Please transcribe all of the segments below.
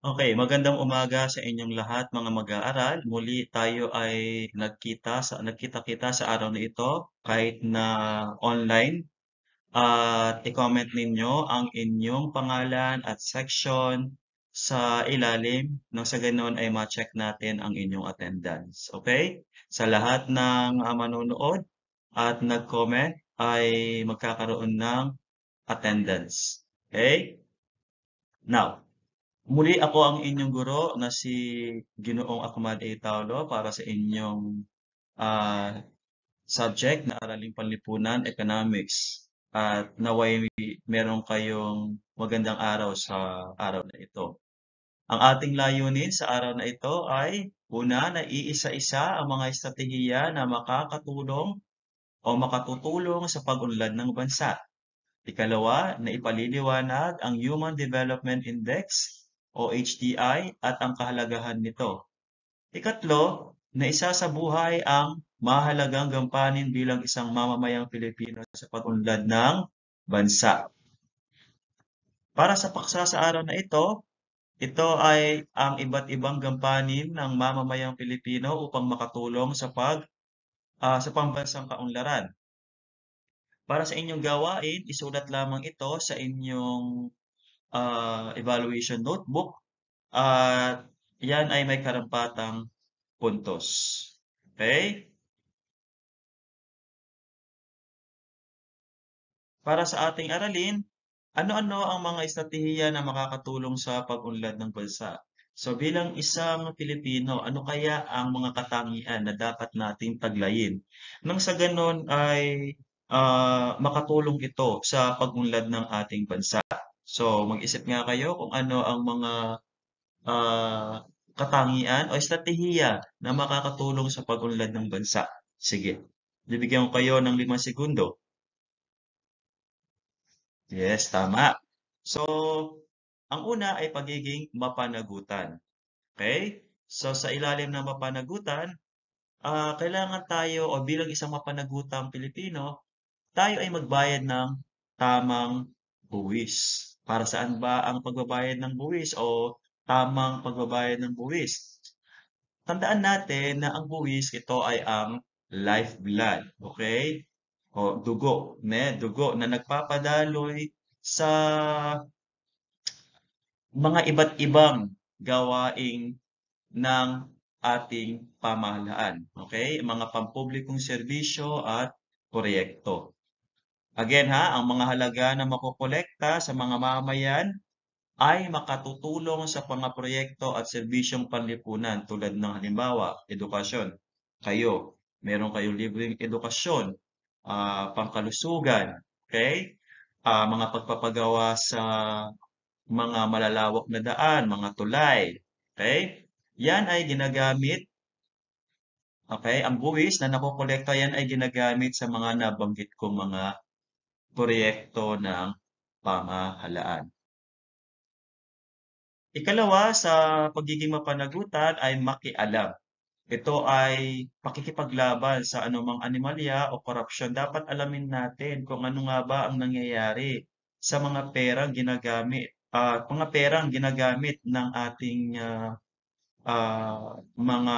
Okay, magandang umaga sa inyong lahat mga mag-aaral. Muli tayo ay nagkita-kita sa araw na ito kahit na online at i-comment ninyo ang inyong pangalan at section sa ilalim nang sa ganoon ay ma-check natin ang inyong attendance. Okay? Sa lahat ng manonood at nag-comment ay magkakaroon ng attendance. Okay? Now, muli ako ang inyong guro na si Ginoong Akmal A. Taulo para sa inyong ah, subject na Araling Panlipunan, Economics. At naway meron kayong magandang araw sa araw na ito. Ang ating layunin sa araw na ito ay una, na iisa-isa ang mga estratehiya na makakatulong o makatutulong sa pag-unlad ng bansa. Ikalawa, na ipaliliwanag ang Human Development Index o HDI at ang kahalagahan nito. Ikatlo, na isasabuhay ang mahalagang gampanin bilang isang mamamayang Pilipino sa pag-unlad ng bansa. Para sa paksa sa araw na ito ay ang iba't ibang gampanin ng mamamayang Pilipino upang makatulong sa pambansang kaunlaran. Para sa inyong gawain, isulat lamang ito sa inyong evaluation notebook at yan ay may karampatang puntos. Okay? Para sa ating aralin, ano-ano ang mga estratehiya na makakatulong sa pag-unlad ng bansa? So bilang isang Pilipino, ano kaya ang mga katangian na dapat nating taglayin? Nang sa ganon ay makatulong ito sa pag-unlad ng ating bansa. So mag-isip nga kayo kung ano ang mga ah, katangian o estratehiya na makakatulong sa pag-unlad ng bansa. Sige, bibigyan ko kayo ng 5 segundo. Yes, tama. So, ang una ay pagiging mapanagutan. Okay? So, sa ilalim ng mapanagutan, kailangan tayo o bilang isang mapanagutang Pilipino, tayo ay magbayad ng tamang buwis. Para saan ba ang pagbabayad ng buwis o tamang pagbabayad ng buwis? Tandaan natin na ang buwis ito ay ang lifeblood, okay? O dugo na nagpapadaloy sa mga iba't ibang gawaing ng ating pamahalaan, okay? Mga pampublikong serbisyo at proyekto. Again ha, ang mga halaga na makokolekta sa mga mamamayan ay makatutulong sa mga proyekto at serbisyong panlipunan tulad ng halimbawa, edukasyon. Meron kayong libreng edukasyon, pangkalusugan, okay? Mga pagpapagawa sa mga malalawak na daan, mga tulay, okay? Yan ay ginagamit, okay? Ang buwis na nakokolekta yan ay ginagamit sa mga nabanggit kong mga proyekto ng pamahalaan. Ikalawa sa pagiging mapanagutan ay makialam. Ito ay pakikipaglaban sa anumang animalya o korupsyon. Dapat alamin natin kung ano nga ba ang nangyayari sa mga perang ginagamit ng ating mga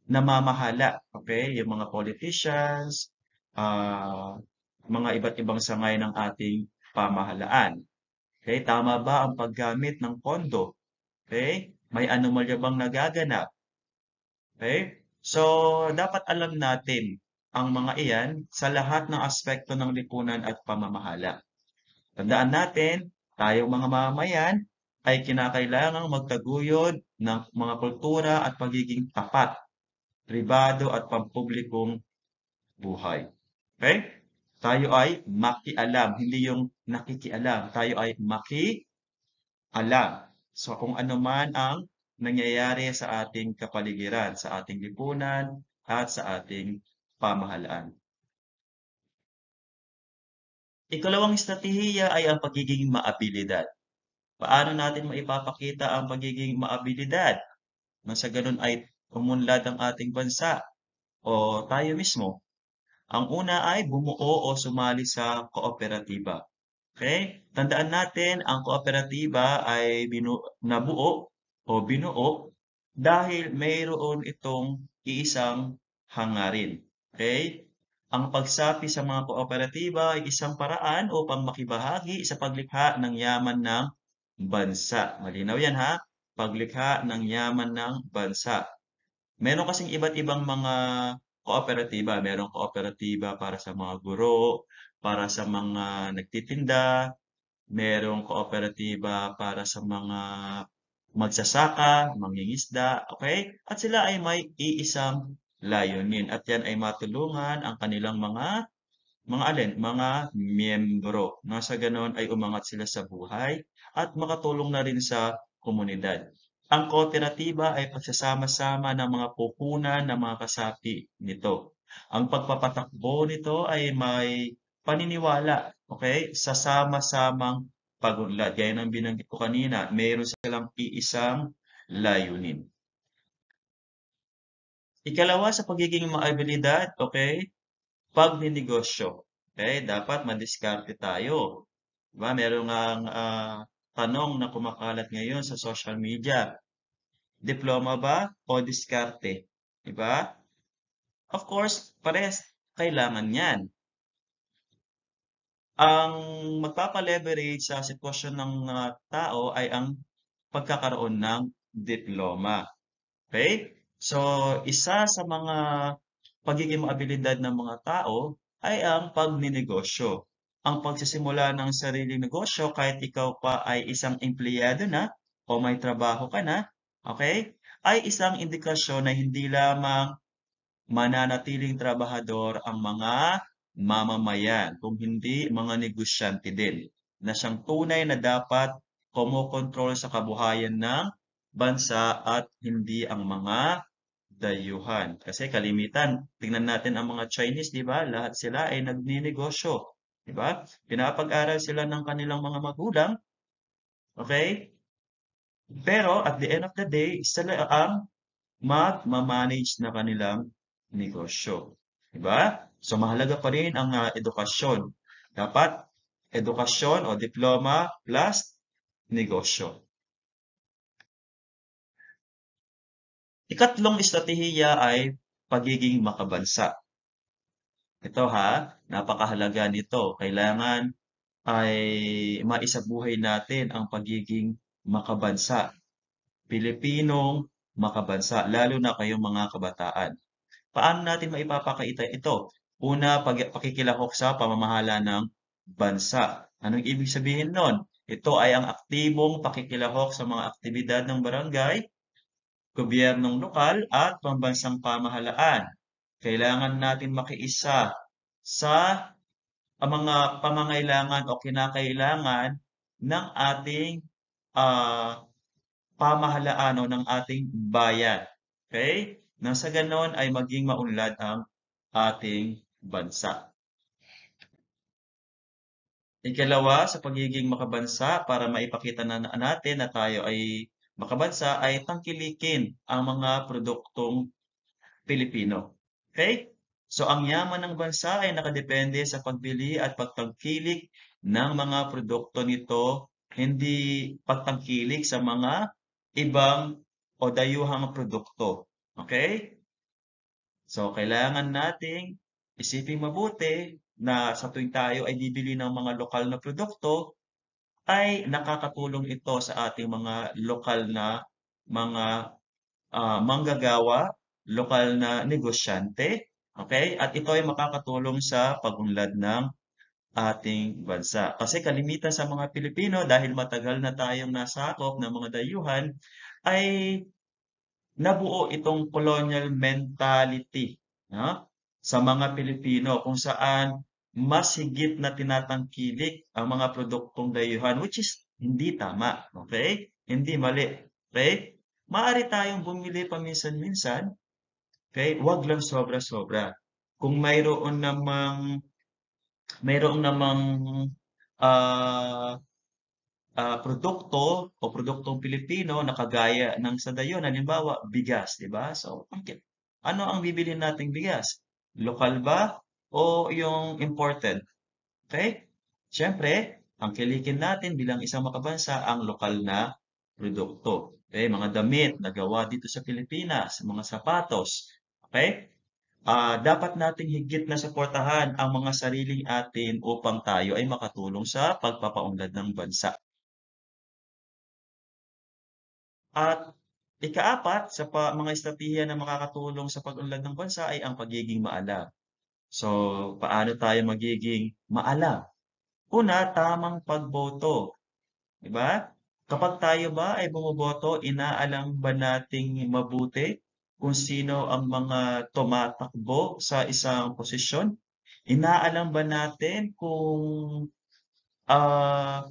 namamahala. Okay? Yung mga politicians, ah, mga iba't ibang sangay ng ating pamahalaan. Okay? Tama ba ang paggamit ng pondo? Okay? May anomalya bang nagaganap? Okay? So, dapat alam natin ang mga iyan sa lahat ng aspekto ng lipunan at pamamahala. Tandaan natin, tayong mga mamamayan ay kinakailangang magtaguyod ng mga kultura at pagiging tapat, pribado at pampublikong buhay. Okay? Tayo ay makialam, hindi yung nakikialam. Tayo ay makialam. So kung ano man ang nangyayari sa ating kapaligiran, sa ating lipunan, at sa ating pamahalaan. Ikalawang estratehiya ay ang pagiging maabilidad. Paano natin maipapakita ang pagiging maabilidad? Nang sa ganun ay umunlad ang ating bansa o tayo mismo. Ang una ay bumuo o sumali sa kooperatiba. Okay? Tandaan natin ang kooperatiba ay nabuo o binuo dahil mayroon itong iisang hangarin. Okay? Ang pagsapi sa mga kooperatiba ay isang paraan upang makibahagi sa paglikha ng yaman ng bansa. Malinaw yan ha? Paglikha ng yaman ng bansa. Meron kasing iba't ibang mga kooperatiba. Merong kooperatiba para sa mga guro, para sa mga nagtitinda, merong kooperatiba para sa mga magsasaka, mangingisda, okay? At sila ay may iisang layunin at yan ay matulungan ang kanilang mga alin, mga miyembro na sa ganoon ay umangat sila sa buhay at makatulong na rin sa komunidad. Ang kooperatiba ay pagsasama-sama ng mga puhunan ng mga kasapi nito. Ang pagpapatakbo nito ay may paniniwala, okay, sa sama-samang pag-unlad. Gaya ng binanggit ko kanina, mayroon silang iisang layunin. Ikalawa sa pagiging maabilidad, okay, pagninegosyo. Okay, dapat madiskarte tayo. Diba? Meron ngang tanong na kumakalat ngayon sa social media. Diploma ba o diskarte? Diba? Of course, parehas kailangan yan. Ang magpapa-leverage sa sitwasyon ng tao ay ang pagkakaroon ng diploma. Okay? So, isa sa mga pagiging maabilidad ng mga tao ay ang pagninegosyo. Ang pagsisimula ng sariling negosyo kahit ikaw pa ay isang empleyado na o may trabaho ka na, okay, ay isang indikasyon na hindi lamang mananatiling trabahador ang mga mamamayan, kung hindi mga negosyante din, na siyang tunay na dapat kumokontrol sa kabuhayan ng bansa at hindi ang mga dayuhan. Kasi kalimitan, tingnan natin ang mga Chinese, di ba? Lahat sila ay nagninegosyo. Di ba? Pinapag-aral sila ng kanilang mga magulang. Okay? Pero at the end of the day, sila ang magmamanage na kanilang negosyo. Diba? So, mahalaga pa rin ang edukasyon. Dapat edukasyon o diploma plus negosyo. Ikatlong estratehiya ay pagiging makabansa. Ito ha, napakahalaga nito. Kailangan ay maisabuhay natin ang pagiging makabansa. Pilipinong makabansa, lalo na kayong mga kabataan. Paano natin maipapakita ito? Una, pakikilahok sa pamamahala ng bansa. Anong ibig sabihin nun? Ito ay ang aktibong pakikilahok sa mga aktibidad ng barangay, gobyernong lokal at pambansang pamahalaan. Kailangan natin makiisa sa mga pamangailangan o kinakailangan ng ating ah, pamahalaan o ng ating bayan. Okay? Nang sa ganon ay maging maunlad ang ating bansa. Ikalawa, sa pagiging makabansa, para maipakita na natin na tayo ay makabansa, ay tangkilikin ang mga produktong Pilipino. Okay? So, ang yaman ng bansa ay nakadepende sa pagbili at pagtangkilik ng mga produkto nito, hindi pagtangkilik sa mga ibang o dayuhang produkto. Okay? So, kailangan nating isipin mabuti na sa tuwing tayo ay bibili ng mga lokal na produkto, ay nakakatulong ito sa ating mga lokal na mga manggagawa, lokal na negosyante, okay? At ito ay makakatulong sa pag-unlad ng ating bansa. Kasi kalimitan sa mga Pilipino, dahil matagal na tayong nasakop ng mga dayuhan, ay nabuo itong colonial mentality, no? Sa mga Pilipino kung saan mas higit na tinatangkilik ang mga produktong dayuhan, which is hindi tama, okay? Hindi mali, okay? Maaari tayong bumili paminsan-minsan, okay? Wag lang sobra-sobra. Kung mayroong namang ah produkto o produktong Pilipino na kagaya ng sa dayon, halimbawa, bigas, di ba? So, ano ang bibili nating bigas? Lokal ba o yung imported? Okay? Siyempre, Ang kilikin natin bilang isang makabansa ang lokal na produkto. Okay, mga damit na gawa dito sa Pilipinas, mga sapatos. Okay? Dapat nating higit na suportahan ang mga sariling atin upang tayo ay makatulong sa pagpapaunlad ng bansa. At ikaapat sa mga estratehiya na makakatulong sa pag-unlad ng bansa ay ang pagiging maalam. So, paano tayo magiging maalam? Una, tamang pagboto, 'di ba? Kapag tayo ba ay bumoboto, inaalam ba nating mabuti kung sino ang mga tumatakbo sa isang posisyon? Inaalam ba natin kung ah,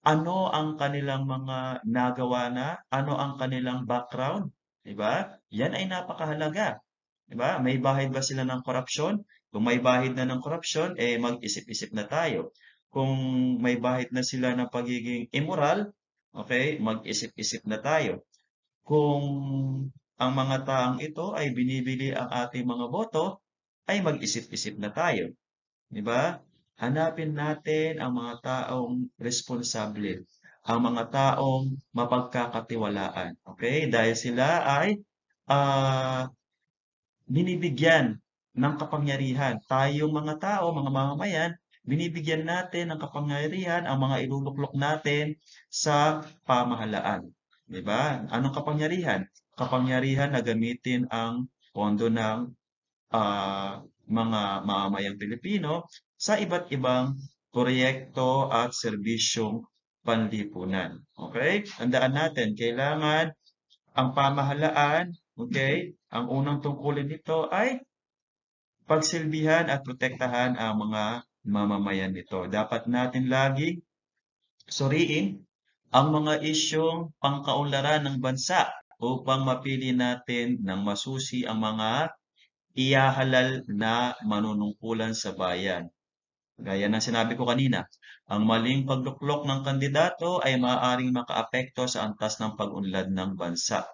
ano ang kanilang mga nagawa na? Ano ang kanilang background? 'Di ba? Yan ay napakahalaga. 'Di ba? May bahid ba sila ng korupsyon? Kung may bahid na ng korupsyon, eh mag-isip-isip na tayo. Kung may bahid na sila ng pagiging immoral, okay, mag-isip-isip na tayo. Kung ang mga taong ito ay binibili ang ating mga boto, ay mag-isip-isip na tayo. 'Di ba? Hanapin natin ang mga taong responsable, ang mga taong mapagkakatiwalaan. Okay? Dahil sila ay ah, binibigyan ng kapangyarihan. Tayong mga tao, mga mamamayan, binibigyan natin ng kapangyarihan ang mga iluluklok natin sa pamahalaan. 'Di ba? Anong kapangyarihan? Kapangyarihan na gamitin ang pondo ng mga mamamayang Pilipino sa iba't ibang proyekto at serbisyong panlipunan. Okay? Tandaan natin, kailangan ang pamahalaan, okay, ang unang tungkulin nito ay pagsilbihan at protektahan ang mga mamamayan nito. Dapat natin laging suriin ang mga isyong pangkaunlaran ng bansa upang mapili natin ng masusi ang mga ihahalal na manunungkulan sa bayan. Gaya ng sinabi ko kanina, ang maling pagluklok ng kandidato ay maaaring makaapekto sa antas ng pag-unlad ng bansa.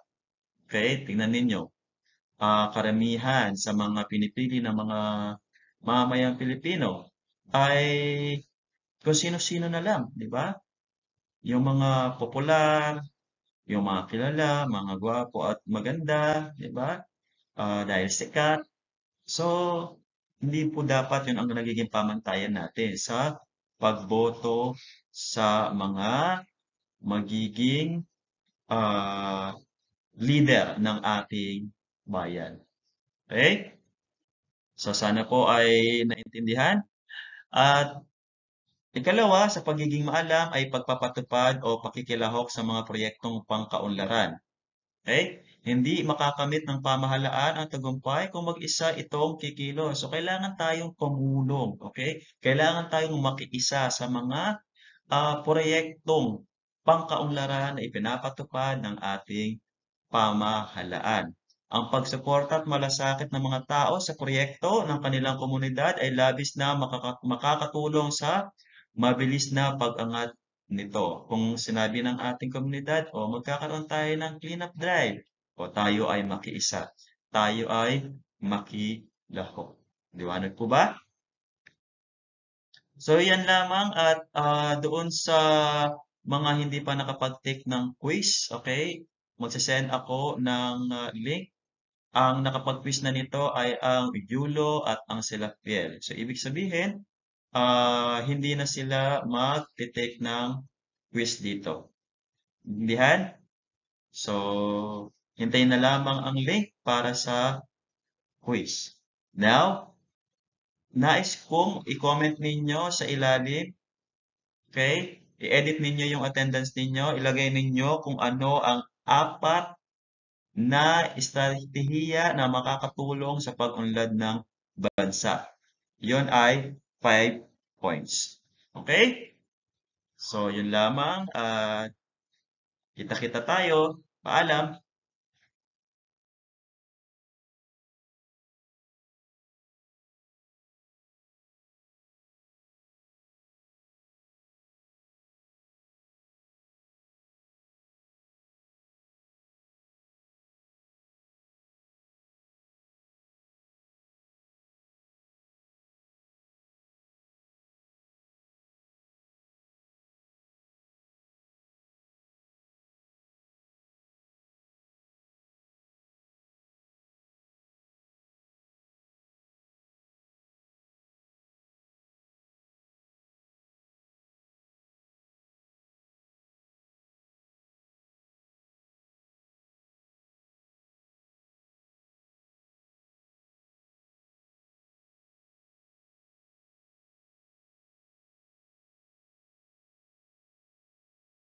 Okay, tingnan ninyo. Karamihan sa mga pinipili ng mga mamamayang Pilipino ay kung sino-sino na lang, di ba? Yung mga popular, yung mga kilala, mga gwapo at maganda, di ba? Dahil sikat. So, hindi po dapat yun ang nagiging pamantayan natin sa pagboto sa mga magiging ah, leader ng ating bayan. Okay? So, sana po ay naintindihan. At ikalawa, sa pagiging maalam ay pagpapatupad o pakikilahok sa mga proyektong pangkaunlaran. Okay? Hindi makakamit ng pamahalaan ang tagumpay kung mag-isa itong kikilos. So, kailangan tayong tumulong. Okay? Kailangan tayong makiisa sa mga proyektong pangkaunlaran na ipinapatupad ng ating pamahalaan. Ang pagsuporta at malasakit ng mga tao sa proyekto ng kanilang komunidad ay labis na makakatulong sa mabilis na pag-angat nito. Kung sinabi ng ating komunidad, o magkakaroon tayo ng cleanup drive, o tayo ay makiisa, tayo ay makilahok. Liwanag po ba? So, yan lamang at doon sa mga hindi pa nakapag-take ng quiz, okay, magsasend ako ng link. Ang nakapag-quiz na nito ay ang Yulo at ang Selafiel. So, ibig sabihin, hindi na sila mag-take ng quiz dito. Intindihan? So, hintayin na lamang ang link para sa quiz. Now, nais kong i-comment ninyo sa ilalim, okay? I-edit ninyo yung attendance ninyo, ilagay ninyo kung ano ang apat na estratehiya na makakatulong sa pag-unlad ng bansa. Yon ay 5 points. Okay? So, yun lamang. Kita-kita tayo. Paalam.